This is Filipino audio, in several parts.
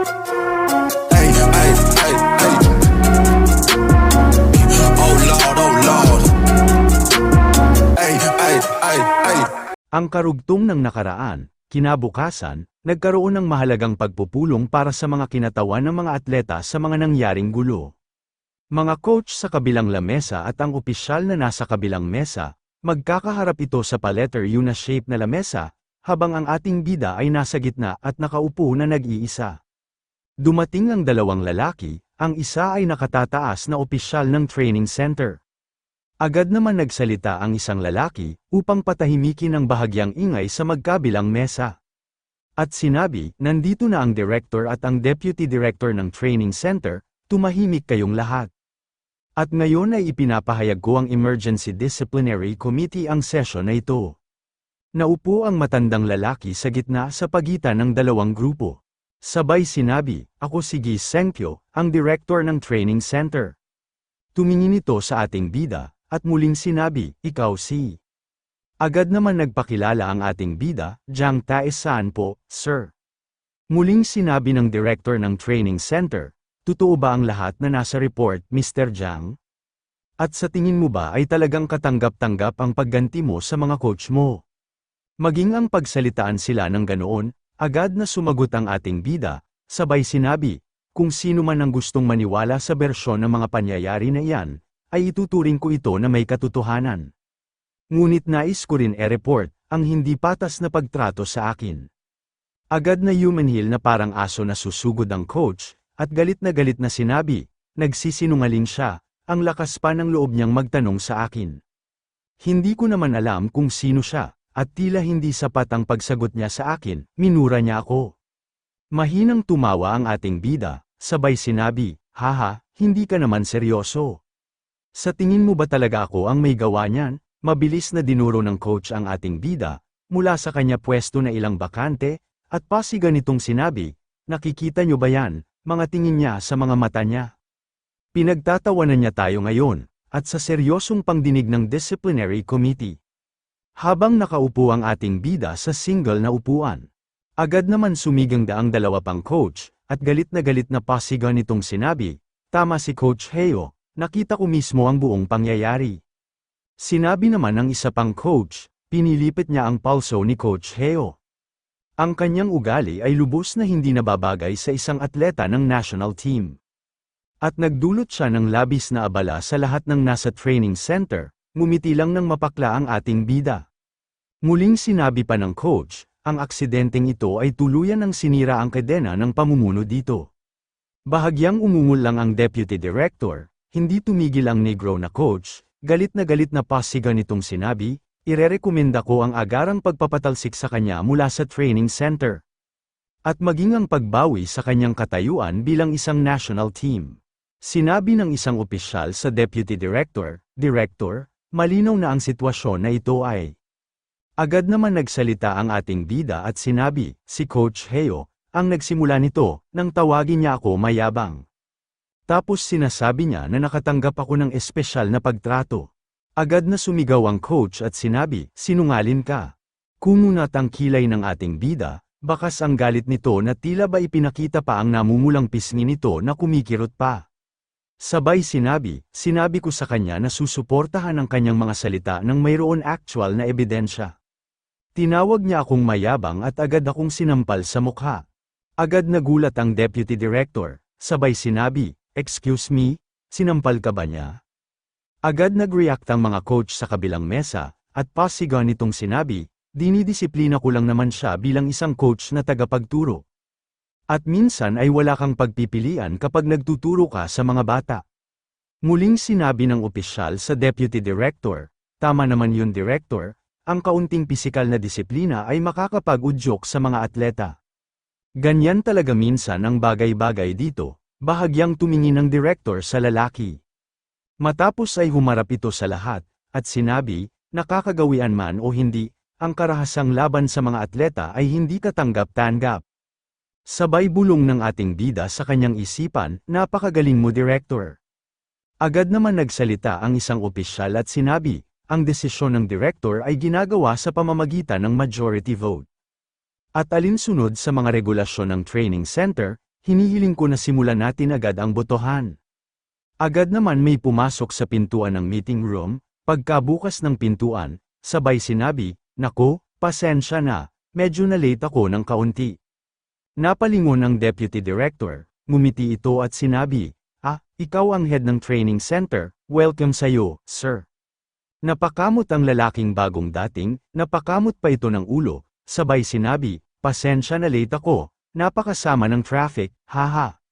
Ay, ay, ay, ay. Oh Lord, oh Lord. Ay, ay, ay, ay. Ang karugtong ng nakaraan, kinabukasan, nagkaroon ng mahalagang pagpupulong para sa mga kinatawan ng mga atleta sa mga nangyaring gulo. Mga coach sa kabilang lamesa at ang opisyal na nasa kabilang mesa, magkakaharap ito sa pa-letter U na shape na lamesa, habang ang ating bida ay nasa gitna at nakaupo na nag-iisa. Dumating ang dalawang lalaki, ang isa ay nakatataas na opisyal ng training center. Agad naman nagsalita ang isang lalaki, upang patahimikin ang bahagyang ingay sa magkabilang mesa. At sinabi, nandito na ang director at ang deputy director ng training center, tumahimik kayong lahat. At ngayon ay ipinapahayag ko ang Emergency Disciplinary Committee ang session na ito. Naupo ang matandang lalaki sa gitna sa pagitan ng dalawang grupo. Sabay sinabi, ako si Guy Senkyo, ang director ng training center. Tumingin ito sa ating bida, at muling sinabi, ikaw si. Agad naman nagpakilala ang ating bida, Jiang Tae-san po, sir. Muling sinabi ng director ng training center, totoo ba ang lahat na nasa report, Mr. Jiang? At sa tingin mo ba ay talagang katanggap-tanggap ang pagganti mo sa mga coach mo? Maging ang pagsalitaan sila ng ganoon, agad na sumagot ang ating bida, sabay sinabi, kung sino man ang gustong maniwala sa bersyon ng mga pangyayari na iyan, ay ituturing ko ito na may katotohanan. Ngunit nais ko rin e-report, ang hindi patas na pagtrato sa akin. Agad na humanhil na parang aso na susugod ang coach, at galit na sinabi, nagsisinungaling siya, ang lakas pa ng loob niyang magtanong sa akin. Hindi ko naman alam kung sino siya, at tila hindi sapat ang pagsagot niya sa akin, minura niya ako. Mahinang tumawa ang ating bida, sabay sinabi, haha, hindi ka naman seryoso. Sa tingin mo ba talaga ako ang may gawa niyan? Mabilis na dinuro ng coach ang ating bida, mula sa kanya pwesto na ilang bakante, at pasigan nitong sinabi, nakikita niyo ba yan, mga tingin niya sa mga mata niya. Pinagtatawanan niya tayo ngayon, at sa seryosong pangdinig ng disciplinary committee. Habang nakaupo ang ating bida sa single na upuan, agad naman sumigangda ang dalawa pang coach, at galit na pasigan nitong sinabi, tama si Coach Heo. Nakita ko mismo ang buong pangyayari. Sinabi naman ng isa pang coach, pinilipit niya ang pulso ni Coach Heo. Ang kanyang ugali ay lubos na hindi nababagay sa isang atleta ng national team. At nagdulot siya ng labis na abala sa lahat ng nasa training center, ngumiti lang ng mapakla ang ating bida. Muling sinabi pa ng coach, ang aksidenteng ito ay tuluyan ng sinira ang kadena ng pamumuno dito. Bahagyang umungol lang ang deputy director. Hindi tumigil ang negro na coach, galit na pasigan nitong sinabi, irerekomenda ko ang agarang pagpapatalsik sa kanya mula sa training center. At maging ang pagbawi sa kanyang katayuan bilang isang national team. Sinabi ng isang opisyal sa deputy director, malinaw na ang sitwasyon na ito ay. Agad naman nagsalita ang ating bida at sinabi, si Coach Heo, ang nagsimula nito, nang tawagin niya ako mayabang. Tapos sinasabi niya na nakatanggap ako ng espesyal na pagtrato. Agad na sumigaw ang coach at sinabi, sinungalin ka. Kumunat ang kilay ng ating bida, bakas ang galit nito na tila ba ipinakita pa ang namumulang pisngi nito na kumikirot pa. Sabay sinabi ko sa kanya na susuportahan ang kanyang mga salita nang mayroon actual na ebidensya. Tinawag niya akong mayabang at agad akong sinampal sa mukha. Agad nagulat ang deputy director, sabay sinabi, excuse me, sinampal ka ba niya? Agad nag-react ang mga coach sa kabilang mesa, at pasigan nitong sinabi, dinidisiplina ko lang naman siya bilang isang coach na tagapagturo. At minsan ay wala kang pagpipilian kapag nagtuturo ka sa mga bata. Muling sinabi ng opisyal sa deputy director, tama naman yun director, ang kaunting pisikal na disiplina ay makakapag-udyok sa mga atleta. Ganyan talaga minsan ang bagay-bagay dito. Bahagyang tumingin ng director sa lalaki. Matapos ay humarap ito sa lahat, at sinabi, nakakagawian man o hindi, ang karahasang laban sa mga atleta ay hindi katanggap-tanggap. Sabay bulong ng ating bida sa kanyang isipan, napakagaling mo director. Agad naman nagsalita ang isang opisyal at sinabi, ang desisyon ng director ay ginagawa sa pamamagitan ng majority vote. At alinsunod sa mga regulasyon ng training center, hinihiling ko na simulan natin agad ang botohan. Agad naman may pumasok sa pintuan ng meeting room, pagkabukas ng pintuan, sabay sinabi, "Nako, pasensya na, medyo na-late ako ng kaunti." Napalingon ang Deputy Director, ngumiti ito at sinabi, ikaw ang head ng training center, welcome sa'yo, sir." Napakamot ang lalaking bagong dating, napakamot pa ito ng ulo, sabay sinabi, "Pasensya na late ako, napakasama ng traffic, haha."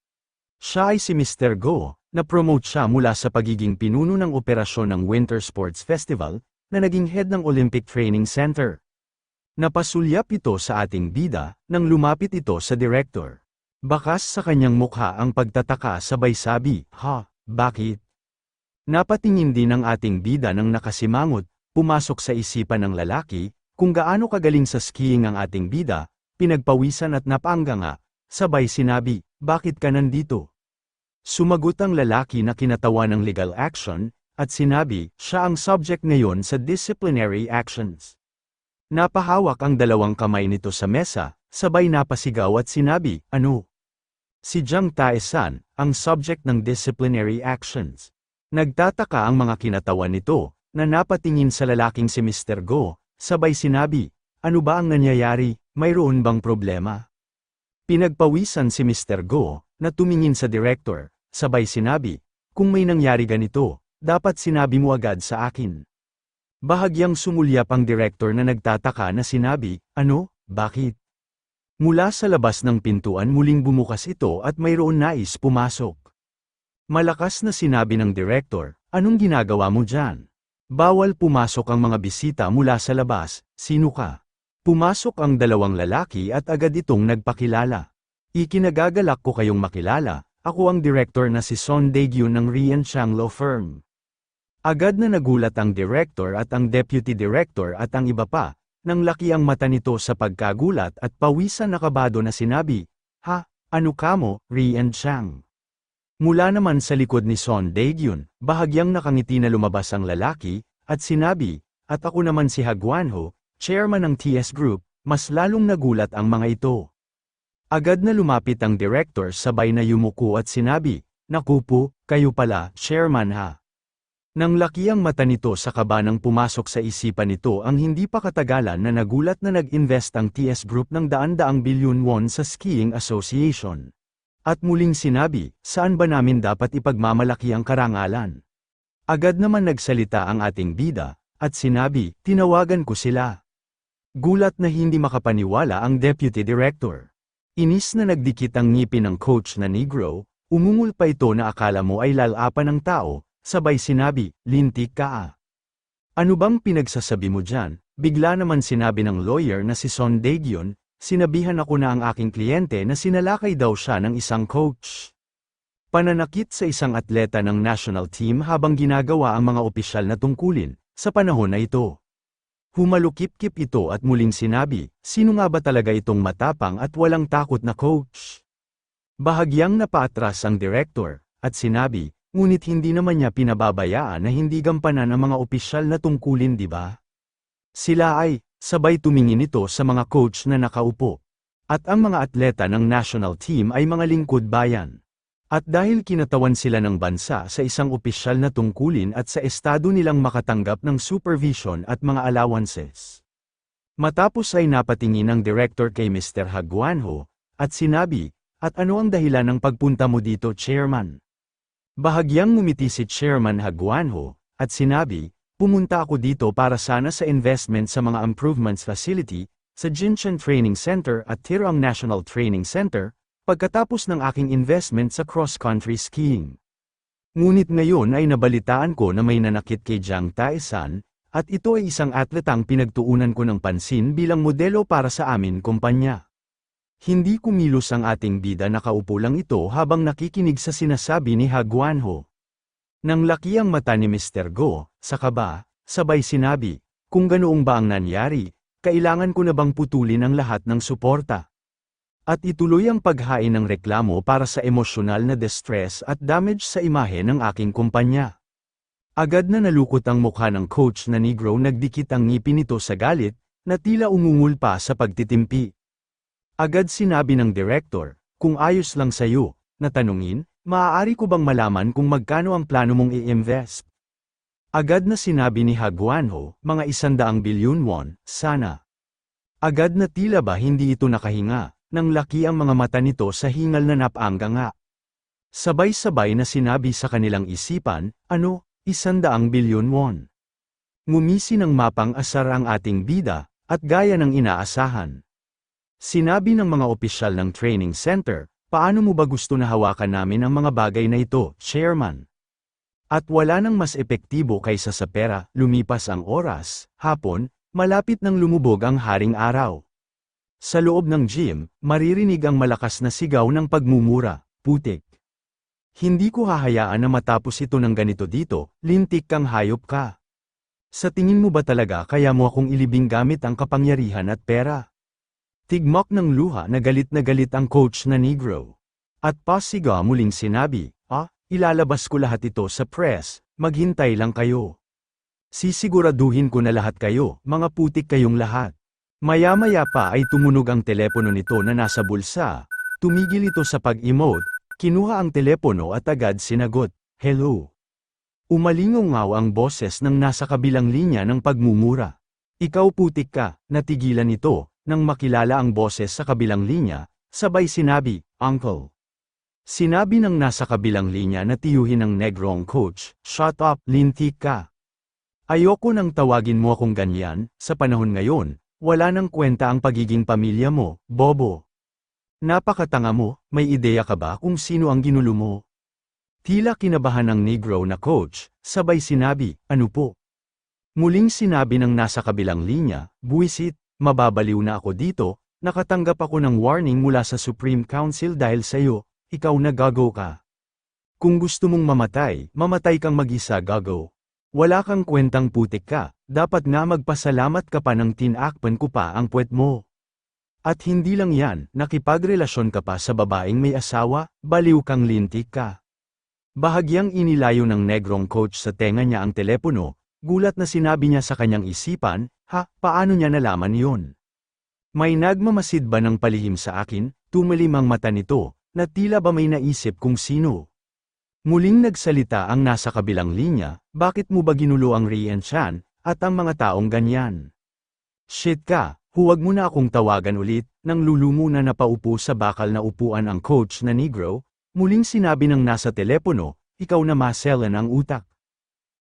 Siya ay si Mr. Go, na-promote siya mula sa pagiging pinuno ng operasyon ng Winter Sports Festival, na naging head ng Olympic Training Center. Napasulyap ito sa ating bida, nang lumapit ito sa director. Bakas sa kanyang mukha ang pagtataka sabay sabi, bakit? Napatingin din ang ating bida ng nakasimangot, pumasok sa isipan ng lalaki, kung gaano kagaling sa skiing ang ating bida, pinagpawisan at napangga nga, sabay sinabi, "Bakit ka nandito?" Sumagot ang lalaki na kinatawa ng legal action, at sinabi, siya ang subject ngayon sa disciplinary actions. Napahawak ang dalawang kamay nito sa mesa, sabay napasigaw at sinabi, "Ano?" Si Jiang Taesan, ang subject ng disciplinary actions. Nagtataka ang mga kinatawan nito, na napatingin sa lalaking si Mr. Go, sabay sinabi, "Ano ba ang nangyayari, mayroon bang problema?" Pinagpawisan si Mr. Go, na tumingin sa director, sabay sinabi, "Kung may nangyari ganito, dapat sinabi mo agad sa akin." Bahagyang sumulyap ang director na nagtataka na sinabi, "Ano, bakit?" Mula sa labas ng pintuan muling bumukas ito at mayroon nais pumasok. Malakas na sinabi ng director, "Anong ginagawa mo dyan? Bawal pumasok ang mga bisita mula sa labas, sino ka?" Pumasok ang dalawang lalaki at agad itong nagpakilala. "Ikinagagalak ko kayong makilala, ako ang director na si Son Daegyun ng Rian Chang Law Firm." Agad na nagulat ang director at ang deputy director at ang iba pa, nang laki ang mata nito sa pagkagulat at pawisan na kabado na sinabi, "Ano ka mo, Rian Chang?" Mula naman sa likod ni Son Daegyun, bahagyang nakangiti na lumabas ang lalaki, at sinabi, "At ako naman si Hagwanho, chairman ng TS Group." Mas lalong nagulat ang mga ito. Agad na lumapit ang director sabay na yumuko at sinabi, "Naku po, kayo pala, chairman ha." Nang laki ang mata nito sa kaba nang pumasok sa isipan nito ang hindi pa katagalan na nagulat na nag-invest ang TS Group ng daan-daang bilyon won sa Skiing Association. At muling sinabi, "Saan ba namin dapat ipagmamalaki ang karangalan?" Agad naman nagsalita ang ating bida, at sinabi, "Tinawagan ko sila." Gulat na hindi makapaniwala ang deputy director. Inis na nagdikit ang ngipin ng coach na Negro, umungol pa ito na akala mo ay lalapan ng tao, sabay sinabi, "Lintik ka . Ano bang pinagsasabi mo dyan?" Bigla naman sinabi ng lawyer na si Son Daegyun, "Sinabihan ako na ang aking kliyente na sinalakay daw siya ng isang coach." Pananakit sa isang atleta ng national team habang ginagawa ang mga opisyal na tungkulin, sa panahon na ito. Humalukip-kip ito at muling sinabi, "Sino nga ba talaga itong matapang at walang takot na coach?" Bahagyang napaatras ang director, at sinabi, "Ngunit hindi naman niya pinababayaan na hindi gampanan ang mga opisyal na tungkulin, di ba?" Sila ay, sabay tumingin ito sa mga coach na nakaupo. At ang mga atleta ng national team ay mga lingkod bayan. At dahil kinatawan sila ng bansa sa isang opisyal na tungkulin at sa estado nilang makatanggap ng supervision at mga allowances. Matapos ay napatingin ang director kay Mr. Hagwanho, at sinabi, "At ano ang dahilan ng pagpunta mo dito, Chairman?" Bahagyang ngumiti si Chairman Hagwanho, at sinabi, "Pumunta ako dito para sana sa investment sa mga improvements facility, sa Jinchen Training Center at Tirang National Training Center, pagkatapos ng aking investment sa cross-country skiing. Ngunit ngayon ay nabalitaan ko na may nanakit kay Jiang Taesan, at ito ay isang atletang pinagtuunan ko ng pansin bilang modelo para sa amin kumpanya." Hindi kumilos ang ating bida, nakaupo lang ito habang nakikinig sa sinasabi ni Hagwanho. Nang laki ang mata ni Mr. Go, sa kaba, sabay sinabi, "Kung ganoong ba ang nangyari, kailangan ko na bang putulin ang lahat ng suporta? At ituloy ang paghain ng reklamo para sa emosyonal na distress at damage sa imahe ng aking kumpanya?" Agad na nalukot ang mukha ng coach na Negro, nagdikit ang ngipin nito sa galit, na tila umungol pa sa pagtitimpi. Agad sinabi ng director, Kung ayos lang sa'yo, na tanungin, maaari ko bang malaman kung magkano ang plano mong i-invest? Agad na sinabi ni Hagwanho, mga 100 bilyon won, sana. Agad na tila ba hindi ito nakahinga, nang laki ang mga mata nito sa hingal na napanga nga. Sabay-sabay na sinabi sa kanilang isipan, 100 bilyon won. Ngumisi ng mapang-asar ang ating bida, at gaya ng inaasahan. Sinabi ng mga opisyal ng training center, paano mo ba gusto na hawakan namin ang mga bagay na ito, Chairman? At wala nang mas epektibo kaysa sa pera, lumipas ang oras, hapon, malapit nang lumubog ang haring araw. Sa loob ng gym, maririnig ang malakas na sigaw ng pagmumura, putik. Hindi ko hahayaan na matapos ito ng ganito dito, lintik kang hayop ka. Sa tingin mo ba talaga kaya mo akong ilibing gamit ang kapangyarihan at pera? Tigmak ng luha na galit ang coach na Negro. At pasiga muling sinabi, ilalabas ko lahat ito sa press, maghintay lang kayo. Sisiguraduhin ko na lahat kayo, mga putik kayong lahat. Maya-maya pa ay tumunog ang telepono nito na nasa bulsa. Tumigil ito sa pag-emote, kinuha ang telepono at agad sinagot, "Hello." Umalingaw ang boses ng nasa kabilang linya ng pagmumura. "Ikaw putik ka," natigilan ito. Nang makilala ang boses sa kabilang linya, sabay sinabi, "Uncle." Sinabi ng nasa kabilang linya na tiyuhin ng negrong coach, "Shut up, lintik ka. Ayoko nang tawagin mo akong ganyan, sa panahon ngayon, wala nang kwenta ang pagiging pamilya mo, bobo. Napakatanga mo, may ideya ka ba kung sino ang ginulo mo?" Tila kinabahan ng negro na coach, sabay sinabi, "Ano po?" Muling sinabi ng nasa kabilang linya, "Buwisit. Mababaliw na ako dito, nakatanggap ako ng warning mula sa Supreme Council dahil sa'yo, ikaw na gago ka. Kung gusto mong mamatay, mamatay kang mag-isa gago. Wala kang kwentang putik ka, dapat nga magpasalamat ka pa ng tinakpan ko pa ang puwet mo. At hindi lang yan, nakipagrelasyon ka pa sa babaeng may asawa, baliw kang lintik ka." Bahagyang inilayo ng negrong coach sa tenga niya ang telepono, gulat na sinabi niya sa kanyang isipan, paano niya nalaman yon? May nagmamasid ba ng palihim sa akin? Tumalim ang mata nito, na tila ba may naisip kung sino. Muling nagsalita ang nasa kabilang linya, "Bakit mo ba ginulo ang Rian Chan, at ang mga taong ganyan? Shit ka, huwag mo na akong tawagan ulit." Nang lulumo na napaupo sa bakal na upuan ang coach na negro, muling sinabi ng nasa telepono, "Ikaw na maselan ang utak.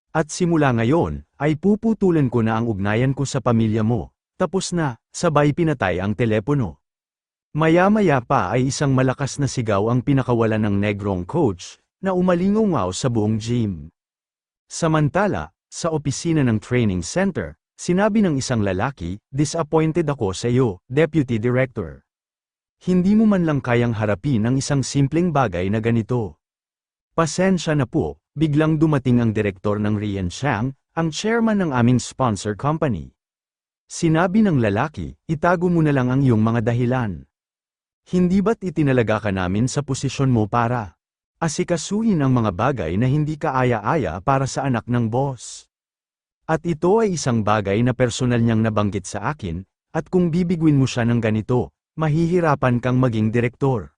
At simula ngayon, ay puputulan ko na ang ugnayan ko sa pamilya mo." Tapos na, sabay pinatay ang telepono. Maya-maya pa ay isang malakas na sigaw ang pinakawalan ng negrong coach, na umalingaw sa buong gym. Samantala, sa opisina ng training center, sinabi ng isang lalaki, "Disappointed ako sa iyo, Deputy Director. Hindi mo man lang kayang harapin ang isang simpleng bagay na ganito." "Pasensya na po." Biglang dumating ang direktor ng Rian Xiang, ang chairman ng aming sponsor company. Sinabi ng lalaki, "Itago mo na lang ang iyong mga dahilan. Hindi ba't itinalaga ka namin sa posisyon mo para asikasuhin ang mga bagay na hindi kaaya-aya para sa anak ng boss? At ito ay isang bagay na personal niyang nabanggit sa akin, at kung bibigwin mo siya ng ganito, mahihirapan kang maging direktor."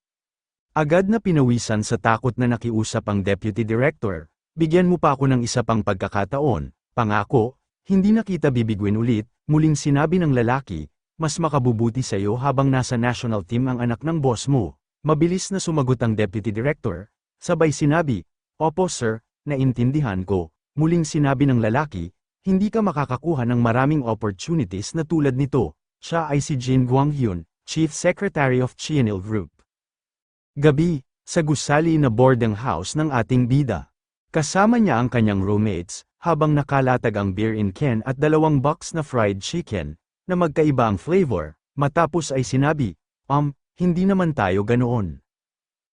Agad na pinawisan sa takot na nakiusap ang deputy director, "Bigyan mo pa ako ng isa pang pagkakataon, pangako, hindi na kita bibigwin ulit." Muling sinabi ng lalaki, "Mas makabubuti sa iyo habang nasa national team ang anak ng boss mo." Mabilis na sumagot ang deputy director, sabay sinabi, "Opo sir, naintindihan ko." Muling sinabi ng lalaki, "Hindi ka makakakuha ng maraming opportunities na tulad nito." Siya ay si Jin Guanghyun, Chief Secretary of Chienil Group. Gabi, sa gusali na boarding house ng ating bida. Kasama niya ang kanyang roommates, habang nakalatag ang beer in can at 2 box na fried chicken, na magkaiba ang flavor, matapos ay sinabi, hindi naman tayo ganoon."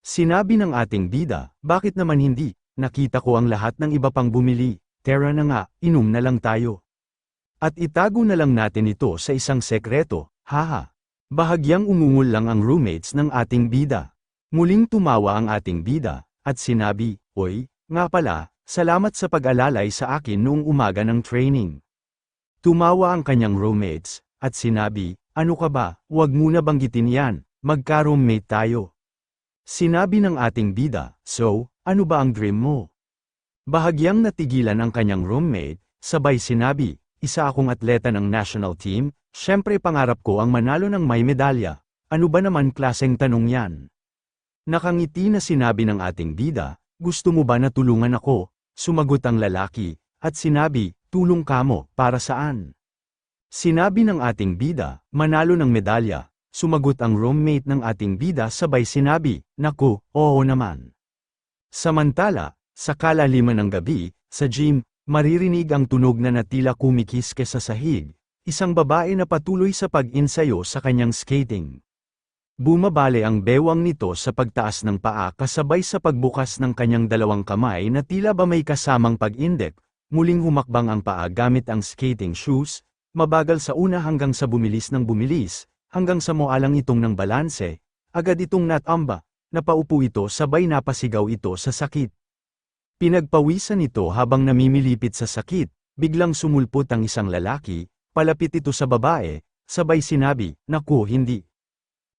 Sinabi ng ating bida, "Bakit naman hindi? Nakita ko ang lahat ng iba pang bumili, tara na nga, inom na lang tayo. At itago na lang natin ito sa isang sekreto, haha." Bahagyang umungol lang ang roommates ng ating bida. Muling tumawa ang ating bida, at sinabi, "Oy, nga pala, salamat sa pag-alalay sa akin noong umaga ng training." Tumawa ang kanyang roommates, at sinabi, "Ano ka ba, wag muna banggitin yan, magka-roommate tayo." Sinabi ng ating bida, "So, ano ba ang dream mo?" Bahagyang natigilan ang kanyang roommate, sabay sinabi, "Isa akong atleta ng national team, syempre pangarap ko ang manalo ng may medalya." Ano ba naman klaseng tanong yan? Nakangiti na sinabi ng ating bida, "Gusto mo ba na tulungan ako?" Sumagot ang lalaki, at sinabi, "Tulong kamo, para saan?" Sinabi ng ating bida, "Manalo ng medalya." Sumagot ang roommate ng ating bida sabay sinabi, "Naku, oo naman." Samantala, sa kalaliman ng gabi, sa gym, maririnig ang tunog na tila kumikiske sa sahig, isang babae na patuloy sa pag-insayo sa kanyang skating. Bumabale ang bewang nito sa pagtaas ng paa kasabay sa pagbukas ng kanyang dalawang kamay na tila ba may kasamang pag-indek, muling humakbang ang paa gamit ang skating shoes, mabagal sa una hanggang sa bumilis ng bumilis, hanggang sa moalang itong ng balanse, agad itong natamba, napaupo ito sabay napasigaw ito sa sakit. Pinagpawisan ito habang namimilipit sa sakit, biglang sumulpot ang isang lalaki, palapit ito sa babae, sabay sinabi, "Naku, hindi.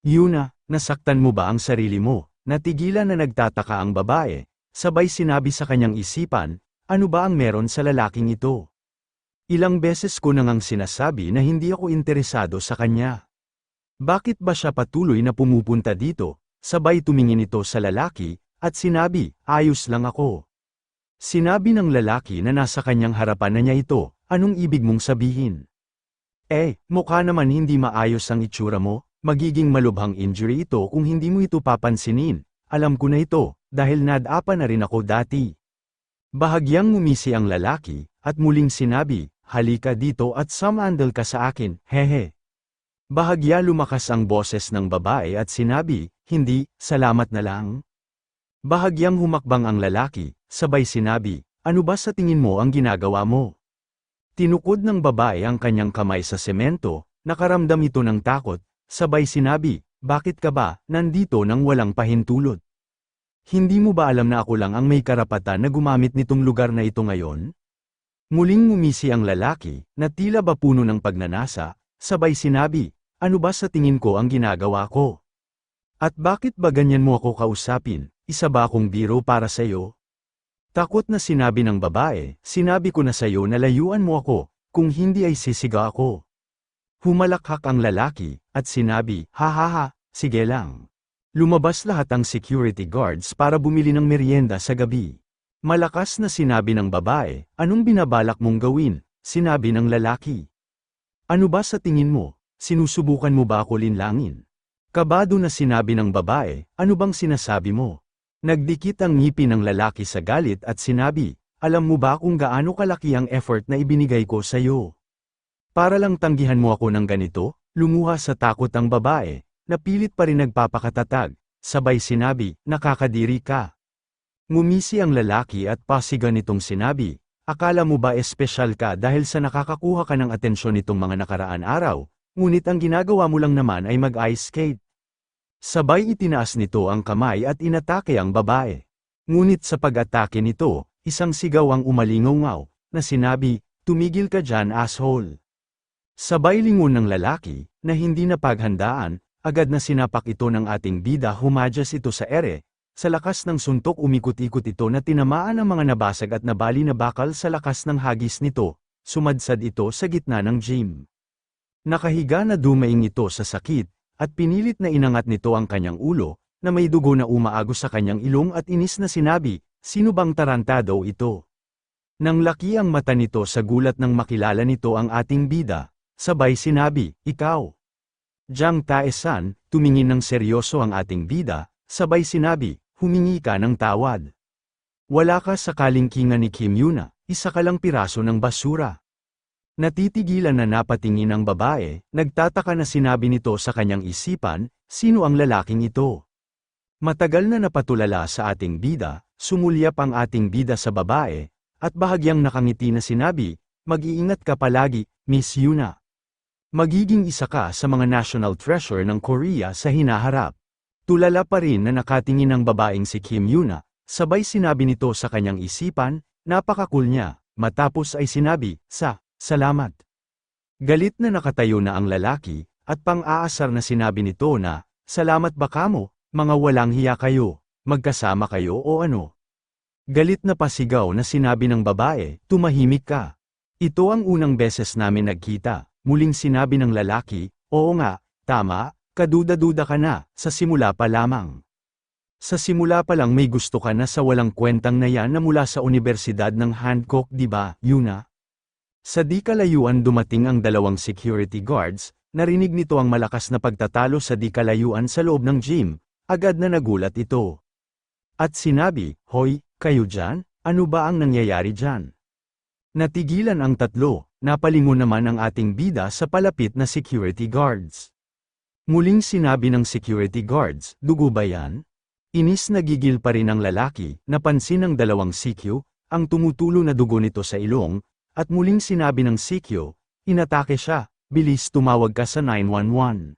Yuna, nasaktan mo ba ang sarili mo?" Natigilan na nagtataka ang babae, sabay sinabi sa kanyang isipan, "Ano ba ang meron sa lalaking ito? Ilang beses ko nang sinasabi na hindi ako interesado sa kanya. Bakit ba siya patuloy na pumupunta dito?" Sabay tumingin ito sa lalaki, at sinabi, "Ayos lang ako." Sinabi ng lalaki na nasa kanyang harapan na niya ito, "Anong ibig mong sabihin? Mukha naman hindi maayos ang itsura mo, magiging malubhang injury ito kung hindi mo ito papansinin, alam ko na ito, dahil nadapa na rin ako dati." Bahagyang ngumisi ang lalaki, at muling sinabi, "Halika dito at sumandal ka sa akin, hehe." Bahagya lumakas ang boses ng babae at sinabi, "Hindi, salamat na lang." Bahagyang humakbang ang lalaki, sabay sinabi, "Ano ba sa tingin mo ang ginagawa mo?" Tinukod ng babae ang kanyang kamay sa semento, nakaramdam ito ng takot, sabay sinabi, "Bakit ka ba nandito nang walang pahintulot? Hindi mo ba alam na ako lang ang may karapatan na gumamit nitong lugar na ito ngayon?" Muling ngumisi ang lalaki, na tila ba puno ng pagnanasa, sabay sinabi, "Ano ba sa tingin ko ang ginagawa ko? At bakit ba ganyan mo ako kausapin? Isa ba akong biro para sa'yo?" Takot na sinabi ng babae, "Sinabi ko na sa'yo na layuan mo ako, kung hindi ay sisiga ako." Humalakhak ang lalaki, at sinabi, "Ha, sige lang." Lumabas lahat ang security guards para bumili ng merienda sa gabi. Malakas na sinabi ng babae, "Anong binabalak mong gawin?" Sinabi ng lalaki. "Ano ba sa tingin mo? Sinusubukan mo ba ako linlangin?" Kabado na sinabi ng babae, "Ano bang sinasabi mo?" Nagdikit ang ngipin ng lalaki sa galit at sinabi, "Alam mo ba kung gaano kalaki ang effort na ibinigay ko sa iyo? Para lang tanggihan mo ako ng ganito?" Lumuha sa takot ang babae, napilit pa rin nagpapakatatag, sabay sinabi, "Nakakadiri ka." Ngumisi ang lalaki at pasigan nitong sinabi, "Akala mo ba espesyal ka dahil sa nakakakuha ka ng atensyon nitong mga nakaraan araw, ngunit ang ginagawa mo lang naman ay mag-ice skate." Sabay itinaas nito ang kamay at inatake ang babae. Ngunit sa pag-atake nito, isang sigaw ang umalingaw na sinabi, "Tumigil ka dyan, asshole." Sabay lingon ng lalaki, na hindi napaghandaan, agad na sinapak ito ng ating bida, humadyas ito sa ere. Sa lakas ng suntok umikot-ikot ito na tinamaan ang mga nabasag at nabali na bakal sa lakas ng hagis nito, sumadsad ito sa gitna ng gym. Nakahiga na dumaing ito sa sakit, at pinilit na inangat nito ang kanyang ulo, na may dugo na umaagos sa kanyang ilong at inis na sinabi, "Sino bang tarantado ito?" Nang laki ang mata nito sa gulat nang makilala nito ang ating bida, sabay sinabi, "Ikaw." Jiang Tae-san, tumingin ng seryoso ang ating bida, sabay sinabi, "Humingi ka ng tawad. Wala ka sa kalingkingan ni Kim Yuna, isa ka lang piraso ng basura." Natitigilan na napatingin ang babae, nagtataka na sinabi nito sa kanyang isipan, "Sino ang lalaking ito?" Matagal na napatulala sa ating bida, sumulyap ang ating bida sa babae, at bahagyang nakangiti na sinabi, "Mag-iingat ka palagi, Miss Yuna. Magiging isa ka sa mga national treasure ng Korea sa hinaharap." Tulala pa rin na nakatingin ang babaeng si Kim Yuna, sabay sinabi nito sa kanyang isipan, "Napaka-cool niya." Matapos ay sinabi, Salamat." Galit na nakatayo na ang lalaki, at pang-aasar na sinabi nito na, "Salamat ba kamo? Mga walang hiya kayo, magkasama kayo o ano? Galit na pasigaw na sinabi ng babae, tumahimik ka. Ito ang unang beses namin nagkita, muling sinabi ng lalaki, oo nga, tama, kaduda-duda ka na, sa simula pa lamang. Sa simula pa lang may gusto ka na sa walang kwentang na yan na mula sa Universidad ng Hancock, di ba, Yuna? Sa di kalayuan dumating ang dalawang security guards, narinig nito ang malakas na pagtatalo sa di kalayuan sa loob ng gym, agad na nagulat ito. At sinabi, hoy, kayo dyan, ano ba ang nangyayari dyan? Natigilan ang tatlo, napalingon naman ang ating bida sa palapit na security guards. Muling sinabi ng security guards, dugo ba yan? Inis na gigil pa rin ang lalaki, napansin ng dalawang CQ, ang tumutulo na dugo nito sa ilong, at muling sinabi ng CQ, inatake siya, bilis tumawag ka sa 911.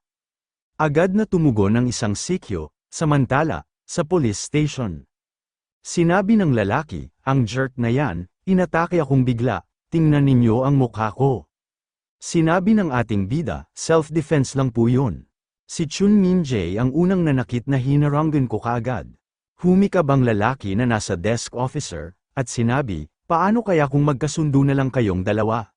Agad na tumugon ng isang CQ, samantala, sa police station. Sinabi ng lalaki, ang jerk na yan, inatake akong bigla, tingnan ninyo ang mukha ko. Sinabi ng ating bida, self-defense lang po yun. Si Chun Min Jae ang unang nanakit na hinaranggan ko kaagad. Humikab ang lalaki na nasa desk officer, at sinabi, paano kaya kung magkasundo na lang kayong dalawa?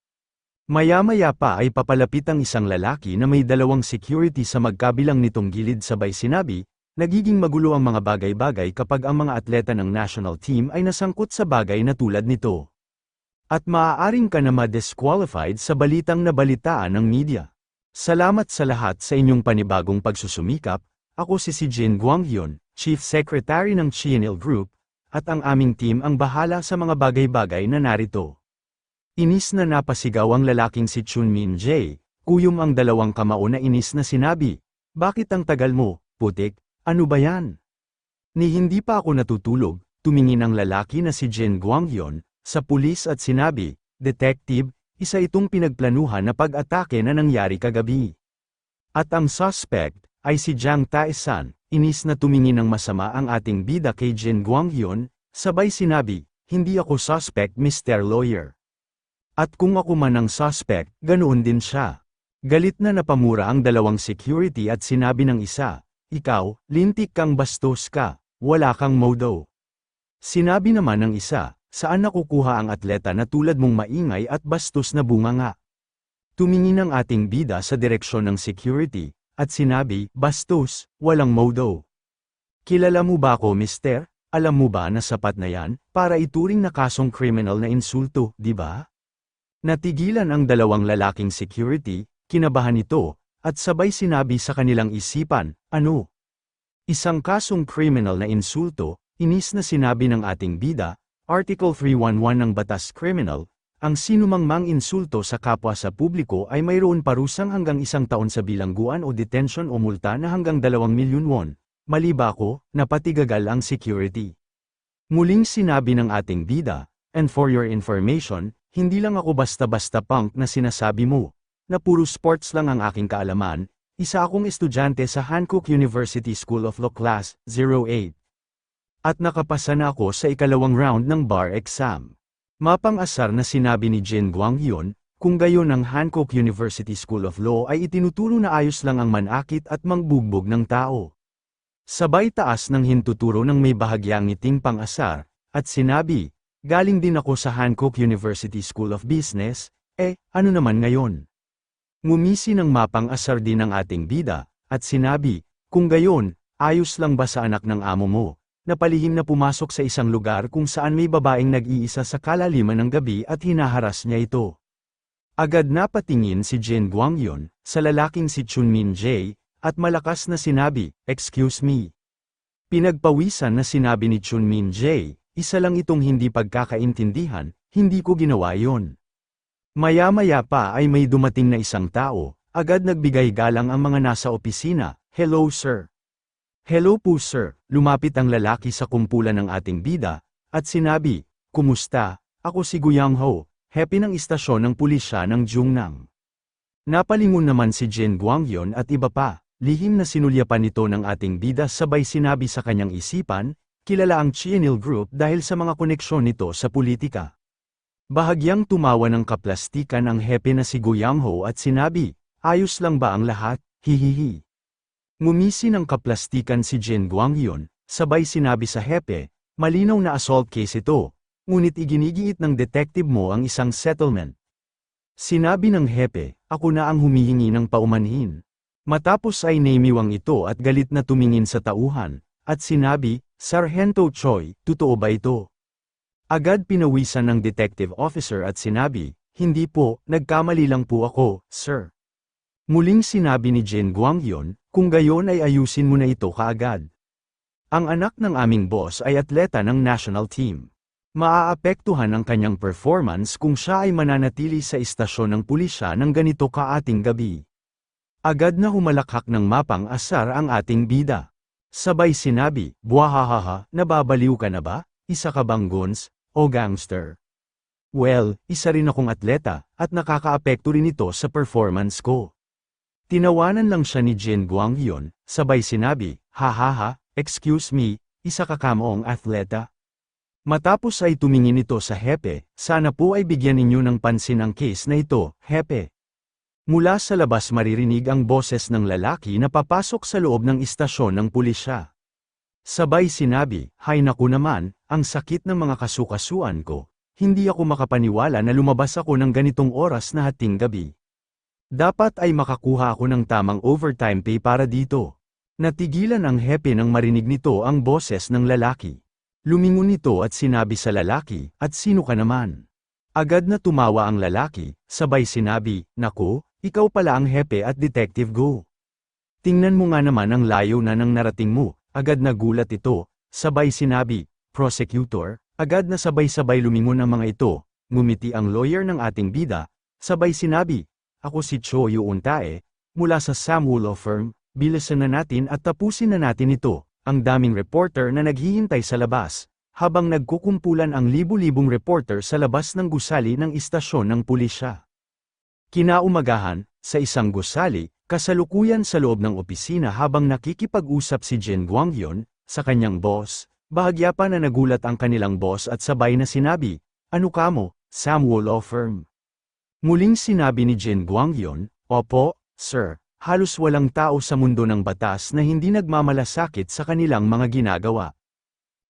Maya-maya pa ay papalapit ang isang lalaki na may dalawang security sa magkabilang nitong gilid sabay sinabi, nagiging magulo ang mga bagay-bagay kapag ang mga atleta ng national team ay nasangkot sa bagay na tulad nito. At maaaring ka na ma-disqualified sa balitang nabalitaan ng media. Salamat sa lahat sa inyong panibagong pagsusumikap, ako si Jin Guanghyun, Chief Secretary ng Chienil Group, at ang aming team ang bahala sa mga bagay-bagay na narito. Inis na napasigaw ang lalaking si Chun Min Jae, kuyom ang dalawang kamao na inis na sinabi, bakit ang tagal mo, putik, ano ba yan? Ni hindi pa ako natutulog, tumingin ang lalaki na si Jin Guanghyun, sa pulis at sinabi, Detective, isa itong pinagplanuhan na pag-atake na nangyari kagabi. At ang suspect, ay si Jiang Taesan, inis na tumingin ng masama ang ating bida kay Jin Guanghyun, sabay sinabi, hindi ako suspect Mr. Lawyer. At kung ako man ang suspect, ganoon din siya. Galit na napamura ang dalawang security at sinabi ng isa, ikaw, lintik kang bastos ka, wala kang modo. Sinabi naman ng isa, saan nakukuha ang atleta na tulad mong maingay at bastos na bunganga? Tumingin ang ating bida sa direksyon ng security, at sinabi, bastos, walang modo. Kilala mo ba ako mister? Alam mo ba na sapat na yan, para ituring na kasong criminal na insulto, di ba? Natigilan ang dalawang lalaking security, kinabahan ito, at sabay sinabi sa kanilang isipan, ano? Isang kasong criminal na insulto, inis na sinabi ng ating bida, Article 311 ng Batas Criminal, ang sinumang mang-insulto sa kapwa sa publiko ay mayroon parusang hanggang 1 taon sa bilangguan o detention o multa na hanggang 2 milyon won. Mali ba ako? Napatigagal ang security. Muling sinabi ng ating bida, and for your information, hindi lang ako basta-basta punk na sinasabi mo, na puro sports lang ang aking kaalaman, isa akong estudyante sa Hankook University School of Law Class 08. At nakapasa na ako sa ikalawang round ng bar exam. Mapang-asar na sinabi ni Jin Guanghyun, kung gayon ang Hankook University School of Law ay itinuturo na ayos lang ang manakit at mangbugbog ng tao. Sabay taas ng hintuturo ng may bahagyang ngiting pang-asar, at sinabi, galing din ako sa Hankook University School of Business, ano naman ngayon? Ngumisi ng mapang-asar din ang ating bida, at sinabi, kung gayon, ayos lang ba sa anak ng amo mo? Napalihim na pumasok sa isang lugar kung saan may babaeng nag-iisa sa kalaliman ng gabi at hinaharas niya ito. Agad na patingin si Jin Guanghyun, sa lalaking si Chun Min Jae, at malakas na sinabi, excuse me. Pinagpawisan na sinabi ni Chun Min Jae, isa lang itong hindi pagkakaintindihan, hindi ko ginawa yon. Maya-maya pa ay may dumating na isang tao, agad nagbigay galang ang mga nasa opisina, hello sir. Hello po sir, lumapit ang lalaki sa kumpulan ng ating bida, at sinabi, kumusta, ako si Guyang Ho, happy ng istasyon ng pulisya ng Jungnam. Napalingon naman si Jin Guanghyun at iba pa, lihim na sinulyapan nito ng ating bida sabay sinabi sa kanyang isipan, kilala ang Chienil Group dahil sa mga koneksyon nito sa politika. Bahagyang tumawa ng kaplastikan ang happy na si Guyang Ho at sinabi, ayos lang ba ang lahat, hihihi. Ngumisi ng kaplastikan si Jin Guanghyun, sabay sinabi sa hepe, malinaw na assault case ito, ngunit iginigiit ng detective mo ang isang settlement. Sinabi ng hepe, ako na ang humihingi ng paumanhin. Matapos ay naimiwang ito at galit na tumingin sa tauhan, at sinabi, Sargento Choi, totoo ba ito? Agad pinawisan ng detective officer at sinabi, hindi po, nagkamali lang po ako, sir. Muling sinabi ni Jin Guanghyun, kung gayon ay ayusin mo na ito kaagad. Ang anak ng aming boss ay atleta ng national team. Maaapektuhan ang kanyang performance kung siya ay mananatili sa istasyon ng pulisya ng ganito kaating gabi. Agad na humalakhak ng mapang asar ang ating bida. Sabay sinabi, buhahaha, nababaliw ka na ba? Isa ka bang guns, o gangster? Well, isa rin akong atleta, at nakakaapekto rin ito sa performance ko. Tinawanan lang siya ni Jin Guanghyun, sabay sinabi, hahaha, excuse me, isa ka kamoong atleta? Matapos ay tumingin ito sa hepe, sana po ay bigyan ninyo ng pansin ang case na ito, hepe. Mula sa labas maririnig ang boses ng lalaki na papasok sa loob ng istasyon ng pulisya. Sabay sinabi, hay naku naman, ang sakit ng mga kasukasuan ko, hindi ako makapaniwala na lumabas ako ng ganitong oras na hating gabi. Dapat ay makakuha ako ng tamang overtime pay para dito. Natigilan ang hepe nang marinig nito ang boses ng lalaki. Lumingon ito at sinabi sa lalaki, at sino ka naman? Agad na tumawa ang lalaki, sabay sinabi, naku, ikaw pala ang hepe at detective go. Tingnan mo nga naman ang layo na ng narating mo, agad nagulat ito, sabay sinabi, prosecutor, agad na sabay-sabay lumingon ang mga ito, ngumiti ang lawyer ng ating bida, sabay sinabi, ako si Cho Yuuntae, mula sa Samwoo Law Firm, bilisan na natin at tapusin na natin ito. Ang daming reporter na naghihintay sa labas, habang nagkukumpulan ang libu-libong reporter sa labas ng gusali ng istasyon ng pulisya. Kinaumagahan, sa isang gusali, kasalukuyan sa loob ng opisina habang nakikipag-usap si Jin Guanghyun, sa kanyang boss, bahagya pa na nagulat ang kanilang boss at sabay na sinabi, ano ka mo, Samwoo Law Firm? Muling sinabi ni Jin Guanghyun, opo, sir. Halos walang tao sa mundo ng batas na hindi nagmamalasakit sa kanilang mga ginagawa.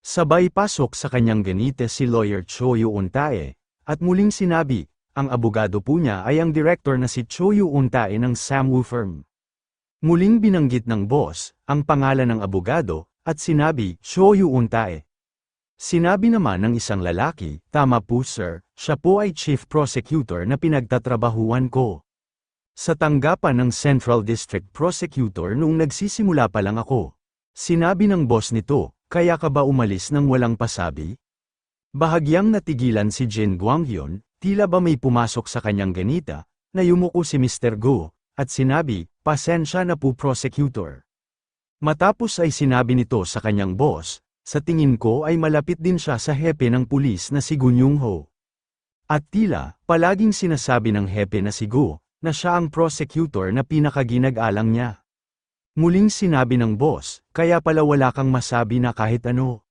Sabay pasok sa kanyang ganite si Lawyer Cho Yuuntae, at muling sinabi, ang abogado po niya ay ang director na si Cho Yuuntae ng Samwoo Firm. Muling binanggit ng boss, ang pangalan ng abogado, at sinabi, Cho Yuuntae. Sinabi naman ng isang lalaki, tama po sir, siya po ay chief prosecutor na pinagtatrabahuan ko. Sa tanggapan ng Central District Prosecutor noong nagsisimula pa lang ako. Sinabi ng boss nito, kaya ka ba umalis nang walang pasabi? Bahagyang natigilan si Jin Guanghyun, tila ba may pumasok sa kanyang ganita, na yumuko si Mr. Go, at sinabi, pasensya na po prosecutor. Matapos ay sinabi nito sa kanyang boss, sa tingin ko ay malapit din siya sa hepe ng pulis na si Gun Yung Ho. At tila, palaging sinasabi ng hepe na si Go, na siya ang prosecutor na pinakaginag-alang niya. Muling sinabi ng boss, kaya pala wala kang masabi na kahit ano.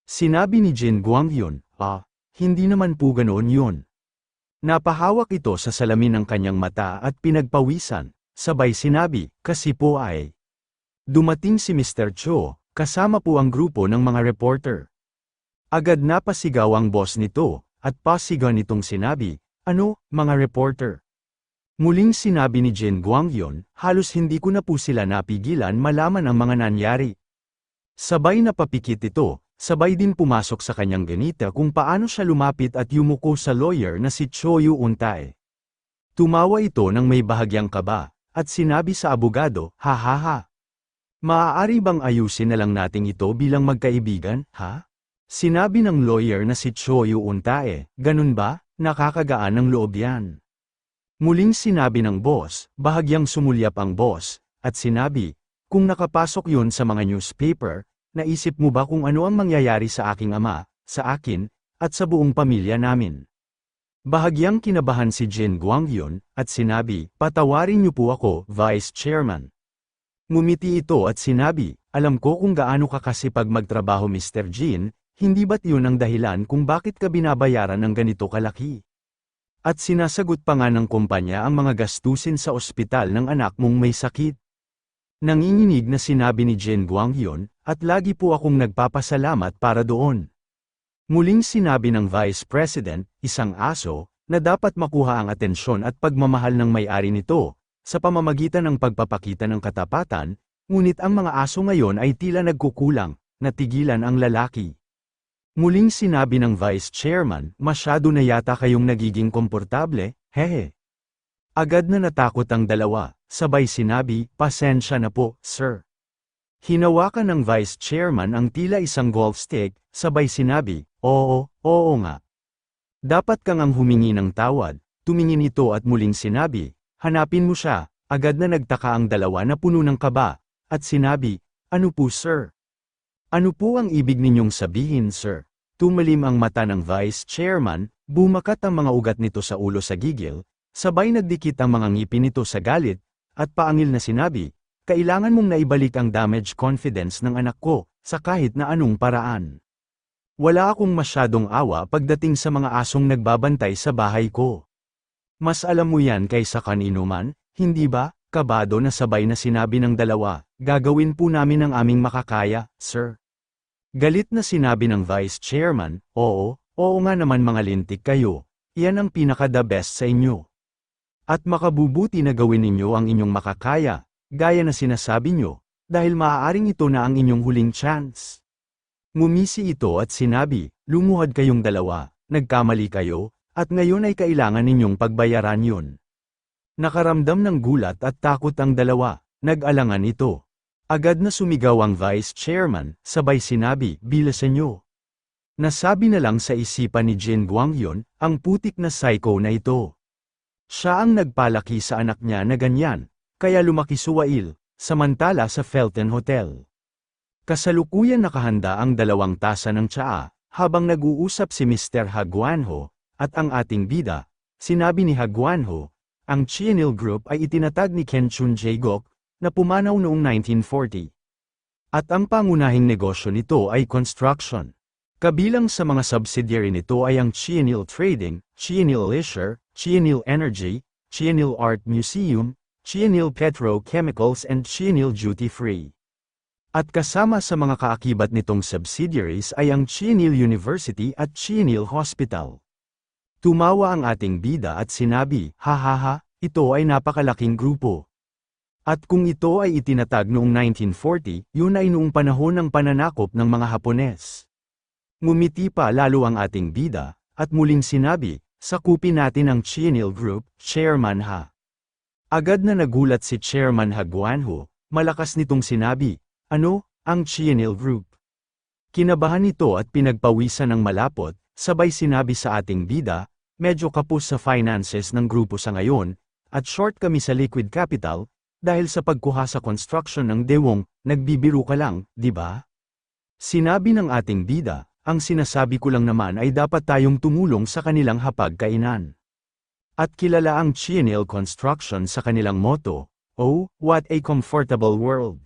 Sinabi ni Jin Guanghyun, hindi naman po ganoon yun. Napahawak ito sa salamin ng kanyang mata at pinagpawisan, sabay sinabi, kasi po ay. Dumating si Mr. Cho, kasama po ang grupo ng mga reporter. Agad napasigaw ang boss nito, at pasigaw nitong sinabi, ano, mga reporter? Muling sinabi ni Jin Guanghyun, halos hindi ko na po sila napigilan malaman ang mga nangyari. Sabay na papikit ito, sabay din pumasok sa kanyang ganita kung paano siya lumapit at yumuko sa lawyer na si Cho Yuuntae. Tumawa ito ng may bahagyang kaba, at sinabi sa abogado, hahaha. Maaari bang ayusin na lang natin ito bilang magkaibigan, ha? Sinabi ng lawyer na si Cho Yuuntae, ganun ba? Nakakagaan ng loob yan. Muling sinabi ng boss, bahagyang sumulyap ang boss, at sinabi, kung nakapasok yun sa mga newspaper, naisip mo ba kung ano ang mangyayari sa aking ama, sa akin, at sa buong pamilya namin? Bahagyang kinabahan si Jin Guanghyun, at sinabi, patawarin niyo po ako, Vice Chairman. Ngumiti ito at sinabi, alam ko kung gaano ka kasipag magtrabaho Mr. Jin, hindi ba't yun ang dahilan kung bakit ka binabayaran ng ganito kalaki? At sinasagot pa nga ng kumpanya ang mga gastusin sa ospital ng anak mong may sakit. Nanginginig na sinabi ni Jin Guanghyun, at lagi po akong nagpapasalamat para doon. Muling sinabi ng Vice President, isang aso, na dapat makuha ang atensyon at pagmamahal ng may-ari nito, sa pamamagitan ng pagpapakita ng katapatan, ngunit ang mga aso ngayon ay tila nagkukulang, natigilan ang lalaki. Muling sinabi ng Vice Chairman, masyado na yata kayong nagiging komportable, hehe. Agad na natakot ang dalawa, sabay sinabi, pasensya na po, sir. Hinawakan ng Vice Chairman ang tila isang golf stick, sabay sinabi, oo nga. Dapat kang ang humingi ng tawad, tumingin ito at muling sinabi, hanapin mo siya, agad na nagtaka ang dalawa na puno ng kaba, at sinabi, ano po sir? Ano po ang ibig ninyong sabihin sir? Tumalim ang mata ng Vice Chairman, bumakat ang mga ugat nito sa ulo sa gigil, sabay nagdikit ang mga ngipin nito sa galit, at paangil na sinabi, kailangan mong naibalik ang damaged confidence ng anak ko, sa kahit na anong paraan. Wala akong masyadong awa pagdating sa mga asong nagbabantay sa bahay ko. Mas alam mo yan kaysa kanino man, hindi ba? Kabado na sabay na sinabi ng dalawa, gagawin po namin ang aming makakaya, sir. Galit na sinabi ng Vice Chairman, oo nga naman mga lintik kayo, iyan ang pinaka-the best sa inyo. At makabubuti na gawin ninyo ang inyong makakaya, gaya na sinasabi nyo, dahil maaaring ito na ang inyong huling chance. Ngumisi ito at sinabi, lumuhad kayong dalawa, nagkamali kayo, at ngayon ay kailangan ninyong pagbayaran yun. Nakaramdam ng gulat at takot ang dalawa, nag-alangan ito. Agad na sumigaw ang Vice Chairman, sabay sinabi, bilasan nyo. Nasabi na lang sa isipan ni Jin Guanghyun, ang putik na psycho na ito. Siya ang nagpalaki sa anak niya na ganyan, kaya lumaki suwail, samantala sa Felton Hotel. Kasalukuyan nakahanda ang 2 tasa ng tsaa, habang nag-uusap si Mr. Ha Guanho, at ang ating bida, sinabi ni Ha Guanho, ang Chienil Group ay itinatag ni Ken Chun Jae-gok, na pumanaw noong 1940. At ang pangunahing negosyo nito ay construction. Kabilang sa mga subsidiary nito ay ang Chienil Trading, Chienil Leisure, Chienil Energy, Chienil Art Museum, Chienil Petrochemicals and Chienil Duty Free. At kasama sa mga kaakibat nitong subsidiaries ay ang Chienil University at Chienil Hospital. Tumawa ang ating bida at sinabi, hahaha, ito ay napakalaking grupo. At kung ito ay itinatag noong 1940, yun ay noong panahon ng pananakop ng mga Hapones. Ngumiti pa lalo ang ating bida, at muling sinabi, sakupin natin ang Chienil Group, Chairman Ha. Agad na nagulat si Chairman Ha Guanho, malakas nitong sinabi, ano, ang Chienil Group? Kinabahan nito at pinagpawisan ng malapot, sabay sinabi sa ating bida, medyo kapos sa finances ng grupo sa ngayon, at short kami sa liquid capital, dahil sa pagkuha sa construction ng Dewong, nagbibiro ka lang, di ba? Sinabi ng ating bida, ang sinasabi ko lang naman ay dapat tayong tumulong sa kanilang hapagkainan. At kilala ang Chienil Construction sa kanilang motto, oh, what a comfortable world.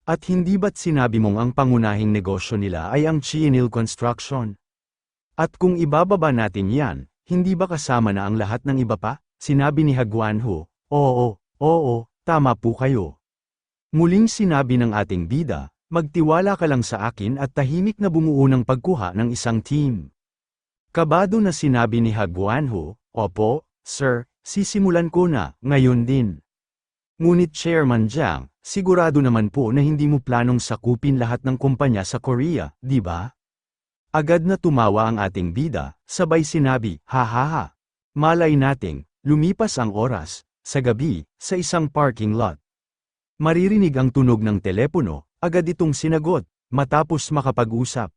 At hindi ba't sinabi mong ang pangunahing negosyo nila ay ang Chienil Construction? At kung ibababa natin yan, hindi ba kasama na ang lahat ng iba pa? Sinabi ni Ha Guanho, oo, tama po kayo. Muling sinabi ng ating bida, magtiwala ka lang sa akin at tahimik na bumuo ng pagkuha ng isang team. Kabado na sinabi ni Ha Guanho, opo, sir, sisimulan ko na, ngayon din. Ngunit Chairman Jiang, sigurado naman po na hindi mo planong sakupin lahat ng kumpanya sa Korea, di ba? Agad na tumawa ang ating bida, sabay sinabi, ha. Malay nating, lumipas ang oras, sa gabi, sa isang parking lot. Maririnig ang tunog ng telepono, agad itong sinagot, matapos makapag-usap.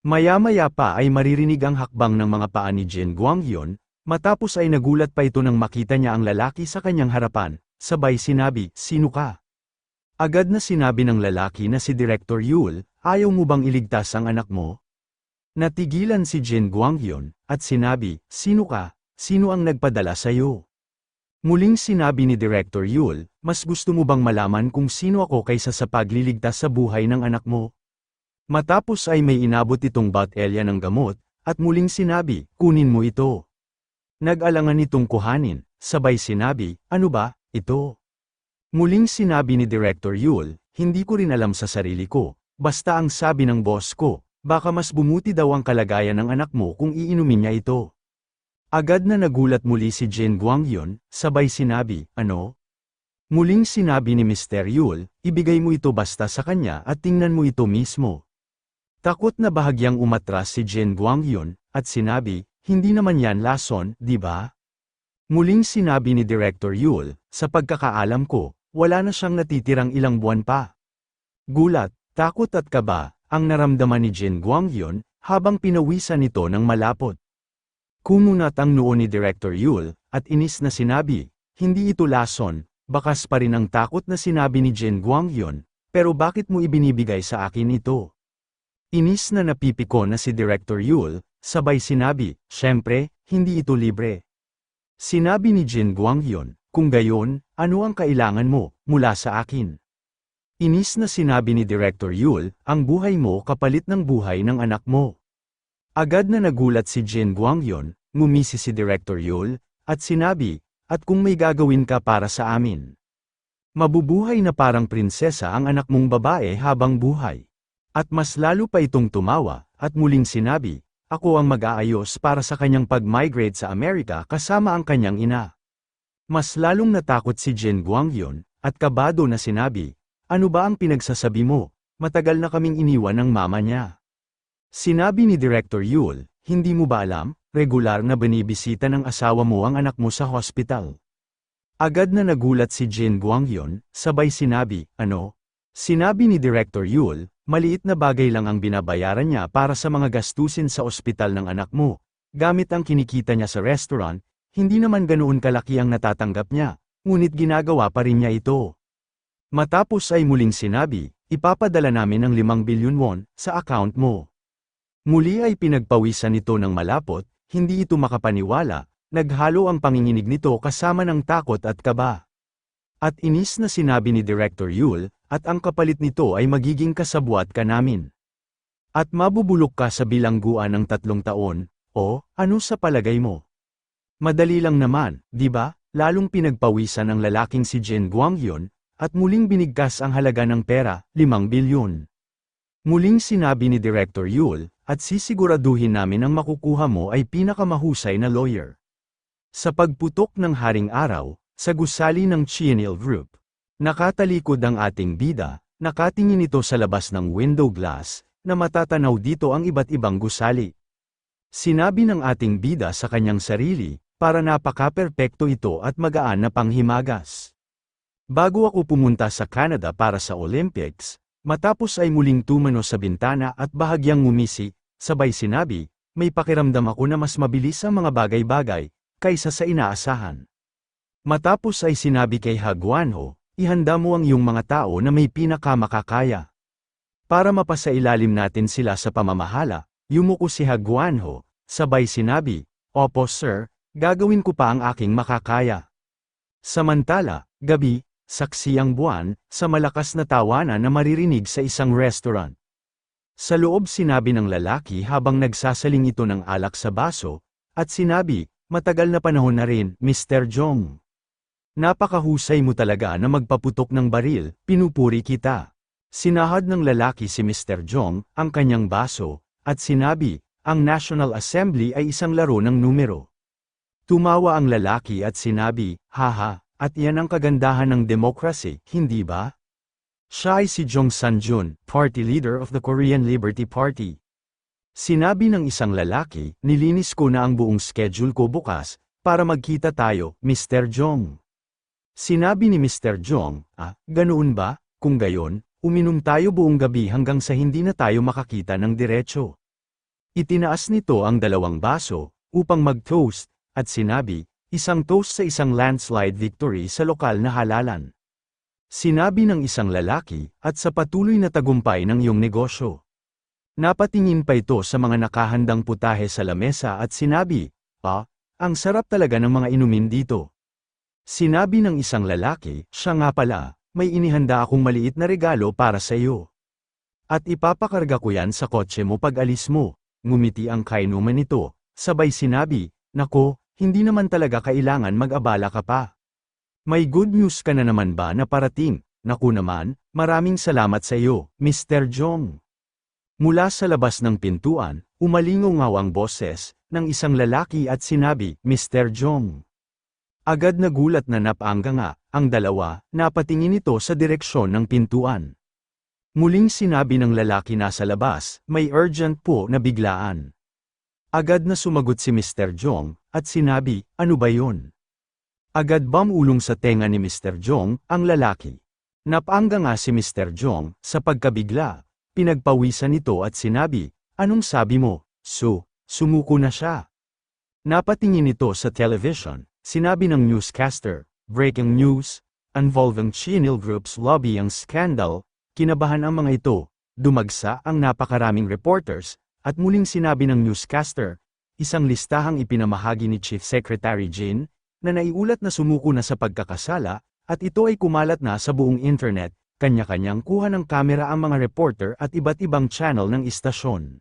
Maya-maya pa ay maririnig ang hakbang ng mga paa ni Jin Guanghyun, matapos ay nagulat pa ito nang makita niya ang lalaki sa kanyang harapan, sabay sinabi, sino ka? Agad na sinabi ng lalaki na si Director Yul, ayaw mo bang iligtas ang anak mo? Natigilan si Jin Guanghyun, at sinabi, sino ka? Sino ang nagpadala sa'yo? Muling sinabi ni Director Yul, mas gusto mo bang malaman kung sino ako kaysa sa pagliligtas sa buhay ng anak mo? Matapos ay may inabot itong botelya ng gamot, at muling sinabi, kunin mo ito. Nag-alangan itong kuhanin, sabay sinabi, ano ba, ito? Muling sinabi ni Director Yul, hindi ko rin alam sa sarili ko, basta ang sabi ng boss ko, baka mas bumuti daw ang kalagayan ng anak mo kung iinumin niya ito. Agad na nagulat muli si Jin Guanghyun, sabay sinabi, ano? Muling sinabi ni Mr. Yul, ibigay mo ito basta sa kanya at tingnan mo ito mismo. Takot na bahagyang umatras si Jin Guanghyun, at sinabi, hindi naman yan lason, di ba? Muling sinabi ni Director Yul, sa pagkakaalam ko, wala na siyang natitirang ilang buwan pa. Gulat, takot at kaba, ang naramdaman ni Jin Guanghyun, habang pinawisan ito ng malapot. Kumunat ang noo ni Director Yul, at inis na sinabi, hindi ito lason, bakas pa rin ang takot na sinabi ni Jin Guanghyun, pero bakit mo ibinibigay sa akin ito? Inis na napipiko na si Director Yul, sabay sinabi, syempre, hindi ito libre. Sinabi ni Jin Guanghyun, kung gayon, ano ang kailangan mo, mula sa akin? Inis na sinabi ni Director Yul, ang buhay mo kapalit ng buhay ng anak mo. Agad na nagulat si Jin Guanghyun, ngumisi si Director Yul, at sinabi, at kung may gagawin ka para sa amin. Mabubuhay na parang prinsesa ang anak mong babae habang buhay. At mas lalo pa itong tumawa, at muling sinabi, ako ang mag-aayos para sa kanyang pag-migrate sa Amerika kasama ang kanyang ina. Mas lalong natakot si Jin Guanghyun, at kabado na sinabi, ano ba ang pinagsasabi mo, matagal na kaming iniwan ng mama niya. Sinabi ni Director Yul, hindi mo ba alam, regular na binibisita ng asawa mo ang anak mo sa hospital. Agad na nagulat si Jin Guanghyun, sabay sinabi, ano? Sinabi ni Director Yul, maliit na bagay lang ang binabayaran niya para sa mga gastusin sa ospital ng anak mo, gamit ang kinikita niya sa restaurant, hindi naman ganoon kalaki ang natatanggap niya, ngunit ginagawa pa rin niya ito. Matapos ay muling sinabi, ipapadala namin ang 5 bilyon won sa account mo. Muli ay pinagpawisan nito ng malapot, hindi ito makapaniwala, naghalo ang panginginig nito kasama ng takot at kaba. At inis na sinabi ni Director Yul, at ang kapalit nito ay magiging kasabwat ka namin. At mabubulok ka sa bilangguan ng 3 taon, o, ano sa palagay mo? Madali lang naman, di ba? Lalong pinagpawisan ang lalaking si Jin Guanghyun, at muling binigkas ang halaga ng pera, 5 bilyon. Muling sinabi ni Director Yul, at sisiguraduhin namin ang makukuha mo ay pinakamahusay na lawyer. Sa pagputok ng haring araw, sa gusali ng Chienil Group, nakatalikod ang ating bida, nakatingin ito sa labas ng window glass, na matatanaw dito ang iba't ibang gusali. Sinabi ng ating bida sa kanyang sarili, para napaka-perpekto ito at magaan na panghimagas. Bago ako pumunta sa Canada para sa Olympics, matapos ay muling tumano sa bintana at bahagyang ngumisi, sabay sinabi, may pakiramdam ako na mas mabilis ang mga bagay-bagay, kaysa sa inaasahan. Matapos ay sinabi kay Ha Guanho, ihanda mo ang iyong mga tao na may pinakamakakaya. Para mapasailalim natin sila sa pamamahala, yumuko si Ha Guanho, sabay sinabi, opo sir, gagawin ko pa ang aking makakaya. Samantala, gabi, saksi ang buwan, sa malakas na tawanan na maririnig sa isang restaurant. Sa loob sinabi ng lalaki habang nagsasaling ito ng alak sa baso, at sinabi, matagal na panahon na rin, Mr. Jong. Napakahusay mo talaga na magpaputok ng baril, pinupuri kita. Sinahad ng lalaki si Mr. Jong, ang kanyang baso, at sinabi, ang National Assembly ay isang laro ng numero. Tumawa ang lalaki at sinabi, haha, at yan ang kagandahan ng democracy, hindi ba? Siya ay si Jong San-jun, party leader of the Korean Liberty Party. Sinabi ng isang lalaki, nilinis ko na ang buong schedule ko bukas, para magkita tayo, Mr. Jong. Sinabi ni Mr. Jong, ganoon ba? Kung gayon, uminom tayo buong gabi hanggang sa hindi na tayo makakita ng diretso. Itinaas nito ang 2 baso, upang mag-toast, at sinabi, isang toast sa isang landslide victory sa lokal na halalan. Sinabi ng isang lalaki, at sa patuloy na tagumpay ng iyong negosyo. Napatingin pa ito sa mga nakahandang putahe sa lamesa at sinabi, ang sarap talaga ng mga inumin dito. Sinabi ng isang lalaki, siya nga pala, may inihanda akong maliit na regalo para sa iyo. At ipapakarga ko yan sa kotse mo pag alis mo. Ngumiti ang kainuman nito, sabay sinabi, nako, hindi naman talaga kailangan mag-abala ka pa. May good news ka na naman ba na parating? Naku naman, maraming salamat sa iyo, Mr. Jong. Mula sa labas ng pintuan, umalingaw ang boses ng isang lalaki at sinabi, Mr. Jong. Agad nagulat na Napanga, ang dalawa, napatingin ito sa direksyon ng pintuan. Muling sinabi ng lalaki nasa labas, may urgent po na biglaan. Agad na sumagot si Mr. Jong, at sinabi, ano ba yun? Agad bumulong sa tenga ni Mr. Jong, ang lalaki. Napanga si Mr. Jong, sa pagkabigla, pinagpawisan ito at sinabi, anong sabi mo? Sumuko na siya. Napatingin ito sa television, sinabi ng newscaster, breaking news, involving Chinil Group's lobbying scandal, kinabahan ang mga ito, dumagsa ang napakaraming reporters, at muling sinabi ng newscaster, isang listahang ipinamahagi ni Chief Secretary Jin, na naiulat na sumuko na sa pagkakasala, at ito ay kumalat na sa buong internet, kanya-kanyang kuha ng kamera ang mga reporter at iba't ibang channel ng istasyon.